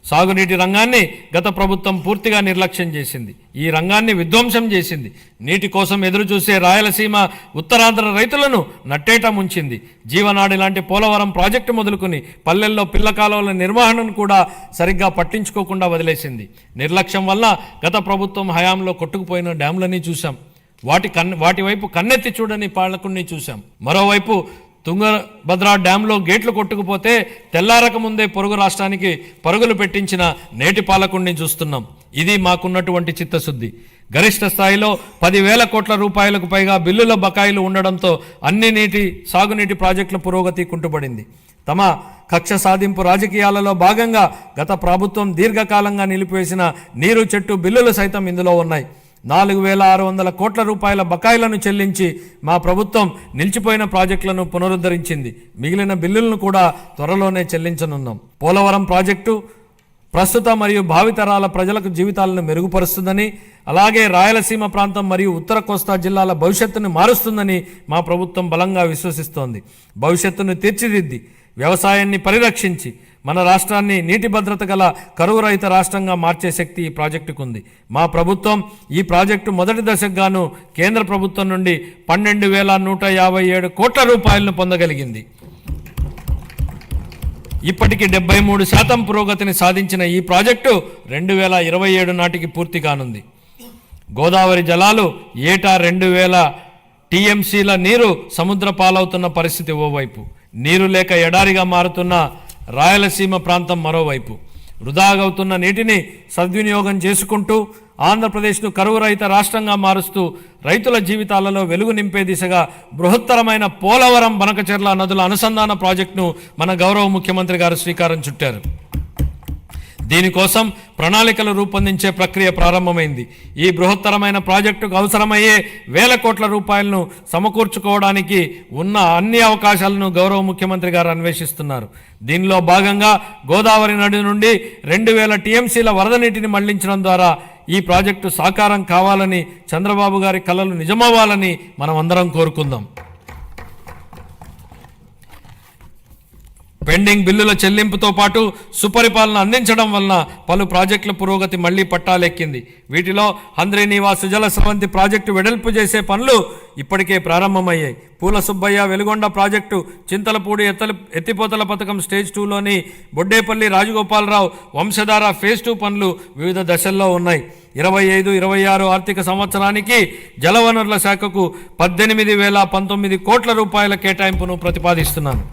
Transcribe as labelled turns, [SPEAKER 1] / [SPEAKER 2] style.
[SPEAKER 1] సాగునీటి రంగాన్ని గత ప్రభుత్వం పూర్తిగా నిర్లక్ష్యం చేసింది. ఈ రంగాన్ని విధ్వంసం చేసింది. నీటి కోసం ఎదురుచూసే రాయలసీమ ఉత్తరాంధ్ర రైతులను నట్టేట ముంచింది. జీవనాడి లాంటి పోలవరం ప్రాజెక్టు మొదలుకొని పల్లెల్లో పిల్ల కాలువల నిర్వహణను కూడా సరిగ్గా పట్టించుకోకుండా వదిలేసింది. నిర్లక్ష్యం వల్ల గత ప్రభుత్వం హయాంలో కొట్టుకుపోయిన డ్యాంలని చూశాం. వాటి వైపు కన్నెత్తి చూడని పాలకుల్ని చూశాం. మరోవైపు తుంగభద్ర డ్యాంలో గేట్లు కొట్టుకుపోతే తెల్లారక ముందే పొరుగు రాష్ట్రానికి పరుగులు పెట్టించిన నేటి పాలకుడిని చూస్తున్నాం. ఇది మాకున్నటువంటి చిత్తశుద్ధి. గరిష్ట స్థాయిలో 10,000 కోట్ల రూపాయలకు పైగా బిల్లుల బకాయిలు ఉండడంతో అన్ని సాగునీటి ప్రాజెక్టుల పురోగతి కుంటుపడింది. తమ కక్ష సాధింపు రాజకీయాలలో భాగంగా గత ప్రభుత్వం దీర్ఘకాలంగా నిలిపివేసిన నీరు చెట్టు బిల్లులు సైతం ఇందులో ఉన్నాయి. 4,600 కోట్ల రూపాయల బకాయిలను చెల్లించి మా ప్రభుత్వం నిలిచిపోయిన ప్రాజెక్టులను పునరుద్ధరించింది. మిగిలిన బిల్లులను కూడా త్వరలోనే చెల్లించనున్నాం. పోలవరం ప్రాజెక్టు ప్రస్తుత మరియు భావితరాల ప్రజలకు జీవితాలను మెరుగుపరుస్తుందని, అలాగే రాయలసీమ ప్రాంతం మరియు ఉత్తర కోస్తా జిల్లాల భవిష్యత్తును మారుస్తుందని మా ప్రభుత్వం బలంగా విశ్వసిస్తోంది. భవిష్యత్తును తీర్చిదిద్ది వ్యవసాయాన్ని పరిరక్షించి మన రాష్ట్రాన్ని నీటి భద్రత గల కరువు రహిత రాష్ట్రంగా మార్చే శక్తి ఈ ప్రాజెక్టుకు ఉంది. మా ప్రభుత్వం ఈ ప్రాజెక్టు మొదటి దశకు గాను కేంద్ర ప్రభుత్వం నుండి 12,157 కోట్ల రూపాయలను పొందగలిగింది. ఇప్పటికి 73% పురోగతిని సాధించిన ఈ ప్రాజెక్టు 2027 నాటికి పూర్తి కానుంది. గోదావరి జలాలు ఏటా 2,000 టీఎంసీల నీరు సముద్ర పాలవుతున్న పరిస్థితి ఓవైపు, నీరు లేక ఎడారిగా మారుతున్న రాయలసీమ ప్రాంతం మరోవైపు. వృధాగవుతున్న నీటిని సద్వినియోగం చేసుకుంటూ ఆంధ్రప్రదేశ్ను కరువు రహిత రాష్ట్రంగా మారుస్తూ రైతుల జీవితాలలో వెలుగు నింపే దిశగా బృహత్తరమైన పోలవరం బనకచెర్ల నదుల అనుసంధాన ప్రాజెక్టును మన గౌరవ ముఖ్యమంత్రి గారు శ్రీకారం చుట్టారు. దీనికోసం ప్రణాళికలు రూపొందించే ప్రక్రియ ప్రారంభమైంది. ఈ బృహత్తరమైన ప్రాజెక్టుకు అవసరమయ్యే 1,000 కోట్ల రూపాయలను సమకూర్చుకోవడానికి ఉన్న అన్ని అవకాశాలను గౌరవ ముఖ్యమంత్రి గారు అన్వేషిస్తున్నారు. దీనిలో భాగంగా గోదావరి నది నుండి 2,000 టీఎంసీల వరద నీటిని మళ్లించడం ద్వారా ఈ ప్రాజెక్టు సాకారం కావాలని, చంద్రబాబు గారి కలలు నిజమవ్వాలని మనం అందరం కోరుకుందాం. పెండింగ్ బిల్లుల చెల్లింపుతో పాటు సుపరిపాలన అందించడం వలన పలు ప్రాజెక్టుల పురోగతి మళ్లీ పట్టాలెక్కింది. వీటిలో హంద్రీనీవా సుజల స్రవంతి ప్రాజెక్టు వెడల్పు చేసే పనులు ఇప్పటికే ప్రారంభమయ్యాయి. పూల సుబ్బయ్య వెలుగొండ ప్రాజెక్టు, చింతలపూడి ఎత్తిపోతల పథకం స్టేజ్ 2లోని బొడ్డేపల్లి రాజగోపాలరావు వంశధార ఫేజ్ 2 పనులు వివిధ దశల్లో ఉన్నాయి. 25-26 ఆర్థిక సంవత్సరానికి జలవనరుల శాఖకు 18,019 కోట్ల రూపాయల కేటాయింపును ప్రతిపాదిస్తున్నాను.